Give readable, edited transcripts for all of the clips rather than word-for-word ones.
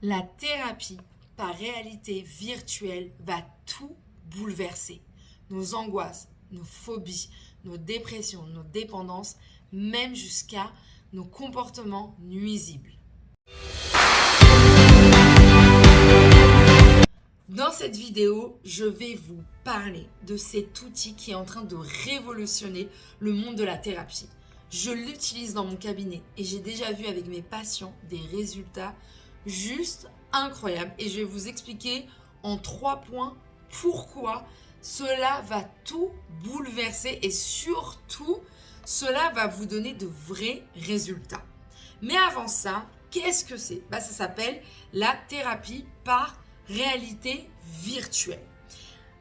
La thérapie par réalité virtuelle va tout bouleverser. Nos angoisses, nos phobies, nos dépressions, nos dépendances, même jusqu'à nos comportements nuisibles. Dans cette vidéo, je vais vous parler de cet outil qui est en train de révolutionner le monde de la thérapie. Je l'utilise dans mon cabinet et j'ai déjà vu avec mes patients des résultats juste incroyables. Et je vais vous expliquer en 3 points pourquoi cela va tout bouleverser et surtout, cela va vous donner de vrais résultats. Mais avant ça, qu'est-ce que c'est ? Ça s'appelle la thérapie par réalité virtuelle.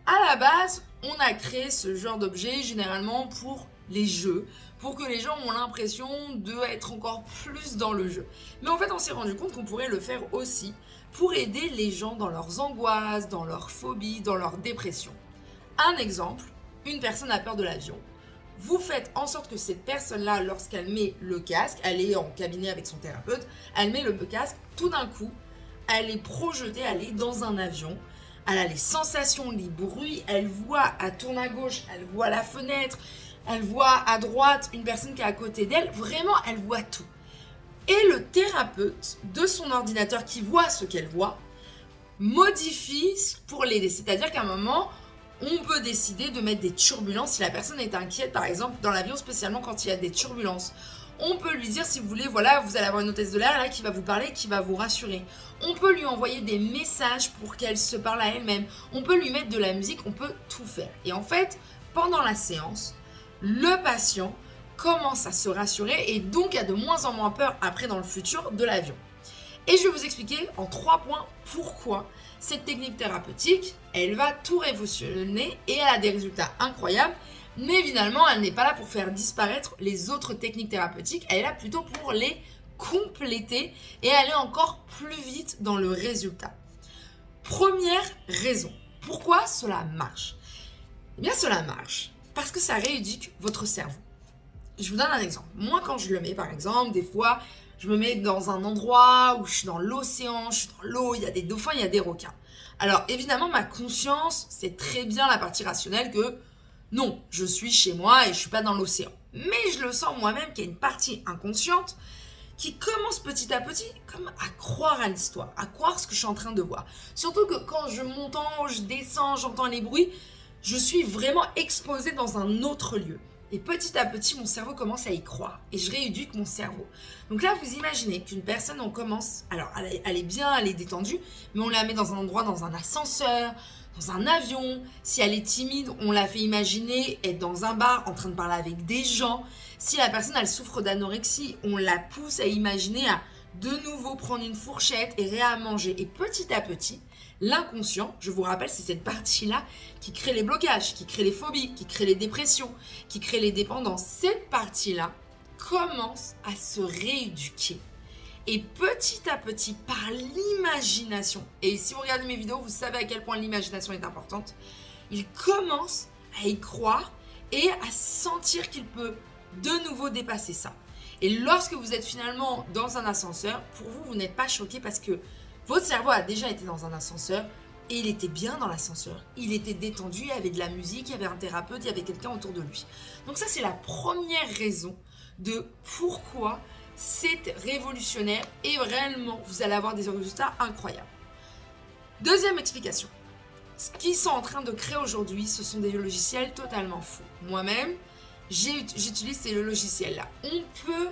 À la base, on a créé ce genre d'objet généralement pour les jeux, pour que les gens ont l'impression d'être encore plus dans le jeu. Mais en fait, on s'est rendu compte qu'on pourrait le faire aussi pour aider les gens dans leurs angoisses, dans leurs phobies, dans leurs dépressions. Un exemple, une personne a peur de l'avion. Vous faites en sorte que cette personne-là, lorsqu'elle met le casque, elle est en cabinet avec son thérapeute, elle met le casque, tout d'un coup, elle est projetée, elle est dans un avion, elle a les sensations, les bruits, elle voit, elle tourne à gauche, elle voit la fenêtre, elle voit à droite une personne qui est à côté d'elle, vraiment, elle voit tout. Et le thérapeute de son ordinateur qui voit ce qu'elle voit, modifie pour l'aider. C'est-à-dire qu'à un moment, on peut décider de mettre des turbulences si la personne est inquiète, par exemple, dans l'avion, spécialement quand il y a des turbulences. On peut lui dire, si vous voulez, voilà, vous allez avoir une hôtesse de l'air là qui va vous parler, qui va vous rassurer. On peut lui envoyer des messages pour qu'elle se parle à elle-même. On peut lui mettre de la musique, on peut tout faire. Et en fait, pendant la séance, le patient commence à se rassurer et donc a de moins en moins peur après dans le futur de l'avion. Et je vais vous expliquer en 3 points pourquoi cette technique thérapeutique, elle va tout révolutionner et elle a des résultats incroyables. Mais évidemment, elle n'est pas là pour faire disparaître les autres techniques thérapeutiques, elle est là plutôt pour les compléter et aller encore plus vite dans le résultat. Première raison, pourquoi cela marche ? Eh bien, cela marche parce que ça rééduque votre cerveau. Je vous donne un exemple. Moi, quand je le mets, par exemple, des fois, je me mets dans un endroit où je suis dans l'océan, je suis dans l'eau, il y a des dauphins, il y a des requins. Alors, évidemment, ma conscience, c'est très bien la partie rationnelle que non, je suis chez moi et je suis pas dans l'océan. Mais je le sens moi-même qu'il y a une partie inconsciente qui commence petit à petit comme à croire à l'histoire, à croire ce que je suis en train de voir. Surtout que quand je monte en haut, je descends, j'entends les bruits, je suis vraiment exposée dans un autre lieu. Et petit à petit, mon cerveau commence à y croire. Et je rééduque mon cerveau. Donc là, vous imaginez qu'une personne, on commence... Alors, elle est bien, elle est détendue, mais on la met dans un endroit, dans un ascenseur, dans un avion. Si elle est timide, on la fait imaginer être dans un bar, en train de parler avec des gens. Si la personne, elle souffre d'anorexie, on la pousse à imaginer à de nouveau prendre une fourchette et réamanger. Et petit à petit, l'inconscient, je vous rappelle, c'est cette partie-là qui crée les blocages, qui crée les phobies, qui crée les dépressions, qui crée les dépendances. Cette partie-là commence à se rééduquer. Et petit à petit, par l'imagination, et si vous regardez mes vidéos, vous savez à quel point l'imagination est importante, il commence à y croire et à sentir qu'il peut de nouveau dépasser ça. Et lorsque vous êtes finalement dans un ascenseur, pour vous, vous n'êtes pas choqué parce que votre cerveau a déjà été dans un ascenseur et il était bien dans l'ascenseur. Il était détendu, il y avait de la musique, il y avait un thérapeute, il y avait quelqu'un autour de lui. Donc ça, c'est la première raison de pourquoi c'est révolutionnaire et réellement, vous allez avoir des résultats incroyables. Deuxième explication. Ce qu'ils sont en train de créer aujourd'hui, ce sont des logiciels totalement fous. Moi-même, j'utilise ces logiciels-là. On peut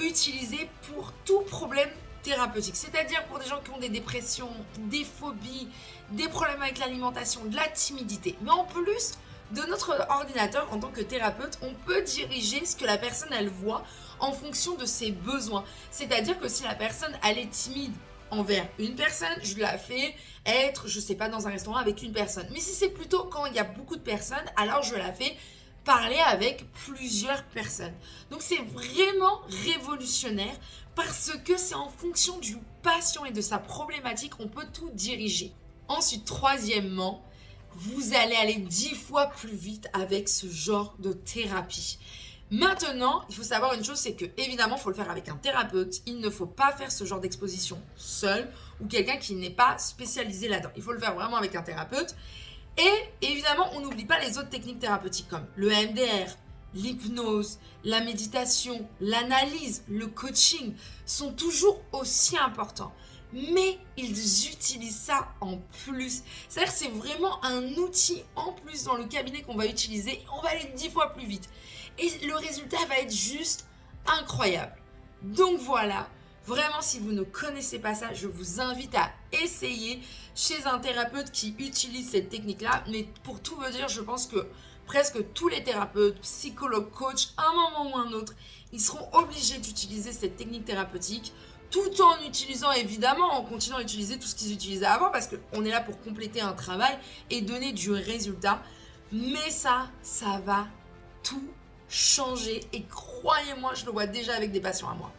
utiliser pour tout problème thérapeutique, c'est-à-dire pour des gens qui ont des dépressions, des phobies, des problèmes avec l'alimentation, de la timidité. Mais en plus de notre ordinateur, en tant que thérapeute, on peut diriger ce que la personne, elle voit en fonction de ses besoins. C'est-à-dire que si la personne, elle est timide envers une personne, je la fais être, je sais pas, dans un restaurant avec une personne. Mais si c'est plutôt quand il y a beaucoup de personnes, alors je la fais parler avec plusieurs personnes. Donc c'est vraiment révolutionnaire parce que c'est en fonction du patient et de sa problématique qu'on peut tout diriger. Ensuite, troisièmement, vous allez aller 10 fois plus vite avec ce genre de thérapie. Maintenant, il faut savoir une chose, c'est que évidemment, il faut le faire avec un thérapeute. Il ne faut pas faire ce genre d'exposition seul ou quelqu'un qui n'est pas spécialisé là-dedans. Il faut le faire vraiment avec un thérapeute. Et évidemment, on n'oublie pas les autres techniques thérapeutiques comme le MDR, l'hypnose, la méditation, l'analyse, le coaching sont toujours aussi importants. Mais ils utilisent ça en plus. C'est-à-dire que c'est vraiment un outil en plus dans le cabinet qu'on va utiliser. Et on va aller 10 fois plus vite. Et le résultat va être juste incroyable. Donc voilà, vraiment si vous ne connaissez pas ça, je vous invite à essayer chez un thérapeute qui utilise cette technique-là. Mais pour tout vous dire, je pense que presque tous les thérapeutes, psychologues, coachs, à un moment ou un autre, ils seront obligés d'utiliser cette technique thérapeutique tout en utilisant, évidemment, en continuant à utiliser tout ce qu'ils utilisaient avant parce qu'on est là pour compléter un travail et donner du résultat. Mais ça va tout changer et croyez-moi, je le vois déjà avec des patients à moi.